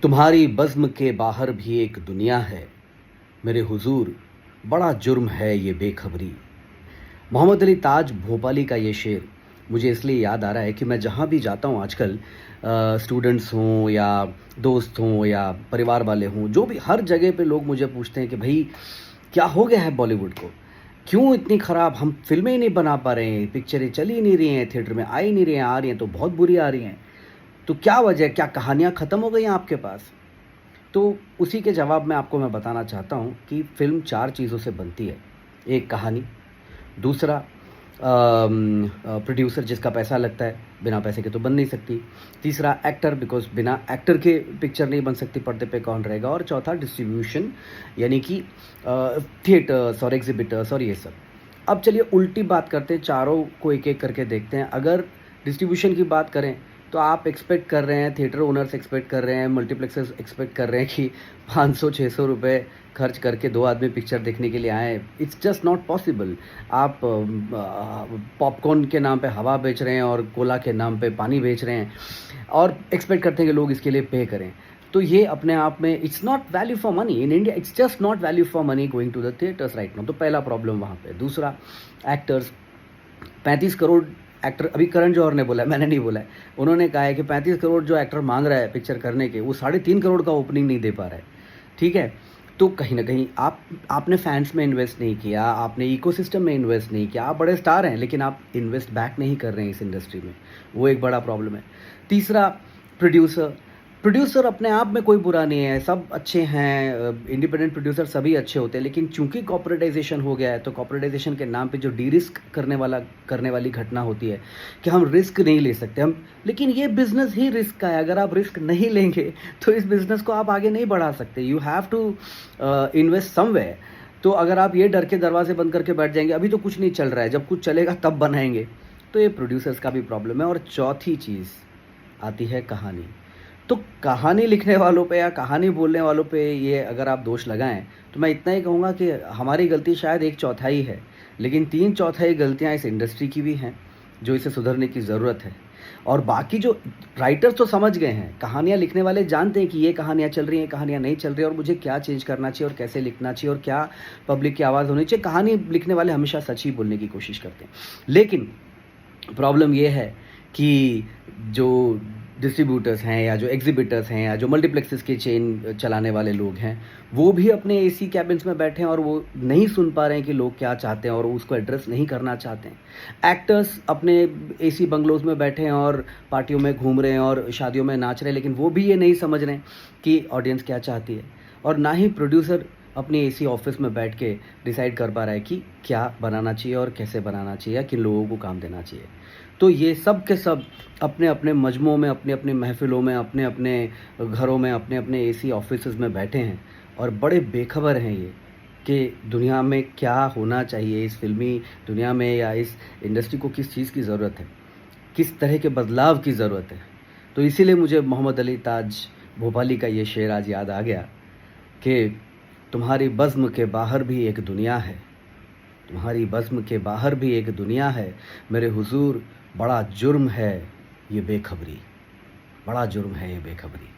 तुम्हारी बज़्म के बाहर भी एक दुनिया है, मेरे हुज़ूर बड़ा जुर्म है ये बेखबरी। मोहम्मद अली ताज भोपाली का ये शेर मुझे इसलिए याद आ रहा है कि मैं जहाँ भी जाता हूँ आजकल, स्टूडेंट्स हों या दोस्त हों या परिवार वाले हों, जो भी हर जगह पे लोग मुझे पूछते हैं कि भाई क्या हो गया है बॉलीवुड को? क्यों इतनी ख़राब हम फ़िल्में ही नहीं बना पा रहे हैं, पिक्चरें चल ही नहीं रही हैं, थिएटर में आ ही नहीं रही हैं, आ रही हैं तो बहुत बुरी आ रही हैं। तो क्या वजह है? क्या कहानियाँ ख़त्म हो गई हैं आपके पास? तो उसी के जवाब में आपको मैं बताना चाहता हूँ कि फ़िल्म 4 चीज़ों से बनती है। एक कहानी, दूसरा प्रोड्यूसर जिसका पैसा लगता है, बिना पैसे के तो बन नहीं सकती। तीसरा एक्टर, बिकॉज़ बिना एक्टर के पिक्चर नहीं बन सकती, पर्दे पे कौन रहेगा। और चौथा डिस्ट्रीब्यूशन, यानी कि थिएटर्स और एग्ज़िबिटर्स और ये सब। अब चलिए उल्टी बात करते हैं, चारों को एक-एक करके देखते हैं। अगर डिस्ट्रीब्यूशन की बात करें तो आप एक्सपेक्ट कर रहे हैं, थिएटर ओनर्स एक्सपेक्ट कर रहे हैं, मल्टीप्लेक्सेस एक्सपेक्ट कर रहे हैं कि 500-600 रुपए खर्च करके 2 आदमी पिक्चर देखने के लिए आएँ। It's just not possible. आप पॉपकॉर्न के नाम पे हवा बेच रहे हैं और कोला के नाम पे पानी बेच रहे हैं और एक्सपेक्ट करते हैं कि लोग इसके लिए पे करें। तो ये अपने आप में it's not value for money in India, it's just not value for money going to the theatres right now. तो पहला प्रॉब्लम वहाँ पे। दूसरा, एक्टर्स 35 करोड़ एक्टर, अभी करण जौहर ने बोला है, मैंने नहीं बोला है। उन्होंने कहा है कि 35 करोड़ जो एक्टर मांग रहा है पिक्चर करने के, वो 3.5 करोड़ का ओपनिंग नहीं दे पा रहा है। ठीक है? तो कहीं न कहीं आपने फैन्स में इन्वेस्ट नहीं किया, आपने इकोसिस्टम में इन्वेस्ट नहीं किया। आप बड़े स्टार हैं, लेकिन आप इन्वेस्ट बैक नहीं कर रहे हैं इस इंडस्ट्री में। वो एक बड़ा प्रॉब्लम है। तीसरा, प्रोड्यूसर। प्रोड्यूसर अपने आप में कोई बुरा नहीं है, सब अच्छे हैं, इंडिपेंडेंट प्रोड्यूसर सभी अच्छे होते हैं, लेकिन चूंकि कॉर्पोरेटाइजेशन हो गया है, तो कॉर्पोरेटाइजेशन के नाम पे जो डी रिस्क करने वाली घटना होती है कि हम रिस्क नहीं ले सकते हम, लेकिन ये बिजनेस ही रिस्क का है। अगर आप रिस्क नहीं लेंगे तो इस बिजनेस को आप आगे नहीं बढ़ा सकते। You have to invest somewhere. तो अगर आप ये डर के दरवाजे बंद करके बैठ जाएंगे, अभी तो कुछ नहीं चल रहा है, जब कुछ चलेगा तब बनाएंगे, तो ये प्रोड्यूसर्स का भी प्रॉब्लम है। और चौथी चीज़ आती है कहानी। तो कहानी लिखने वालों पे या कहानी बोलने वालों पे ये अगर आप दोष लगाएं, तो मैं इतना ही कहूँगा कि हमारी गलती शायद 1/4 है, लेकिन 3/4 गलतियाँ इस इंडस्ट्री की भी हैं, जो इसे सुधरने की ज़रूरत है। और बाकी जो राइटर्स तो समझ गए हैं, कहानियाँ लिखने वाले जानते हैं कि ये कहानियाँ चल रही हैं, कहानियाँ नहीं चल रही, और मुझे क्या चेंज करना चाहिए और कैसे लिखना चाहिए और क्या पब्लिक की आवाज़ होनी चाहिए। कहानी लिखने वाले हमेशा सच ही बोलने की कोशिश करते हैं। लेकिन प्रॉब्लम ये है कि जो डिस्ट्रीब्यूटर्स हैं या जो एग्ज़िबिटर्स हैं या जो मल्टीप्लेक्सेस की चेन चलाने वाले लोग हैं, वो भी अपने एसी कैबिन्स में बैठे हैं और वो नहीं सुन पा रहे हैं कि लोग क्या चाहते हैं और उसको एड्रेस नहीं करना चाहते हैं। एक्टर्स अपने एसी बंगलोज़ में बैठे हैं और पार्टियों में घूम रहे हैं और शादियों में नाच रहे हैं, लेकिन वो भी ये नहीं समझ रहे हैं कि ऑडियंस क्या चाहती है। और ना ही प्रोड्यूसर अपनी एसी ऑफिस में बैठ के डिसाइड कर पा रहा है कि क्या बनाना चाहिए और कैसे बनाना चाहिए या किन लोगों को काम देना चाहिए। तो ये सब के सब अपने अपने मजमों में, अपने अपने महफ़िलों में, अपने अपने घरों में, अपने अपने एसी ऑफिसेज़ में बैठे हैं और बड़े बेखबर हैं ये कि दुनिया में क्या होना चाहिए, इस फ़िल्मी दुनिया में या इस इंडस्ट्री को किस चीज़ की ज़रूरत है, किस तरह के बदलाव की ज़रूरत है। तो इसीलिए मुझे मोहम्मद अली ताज भोपाली का ये शेर आज याद आ गया कि तुम्हारी बज़्म के बाहर भी एक दुनिया है, तुम्हारी बज़्म के बाहर भी एक दुनिया है, मेरे हुज़ूर बड़ा जुर्म है ये बेखबरी, बड़ा जुर्म है ये बेखबरी।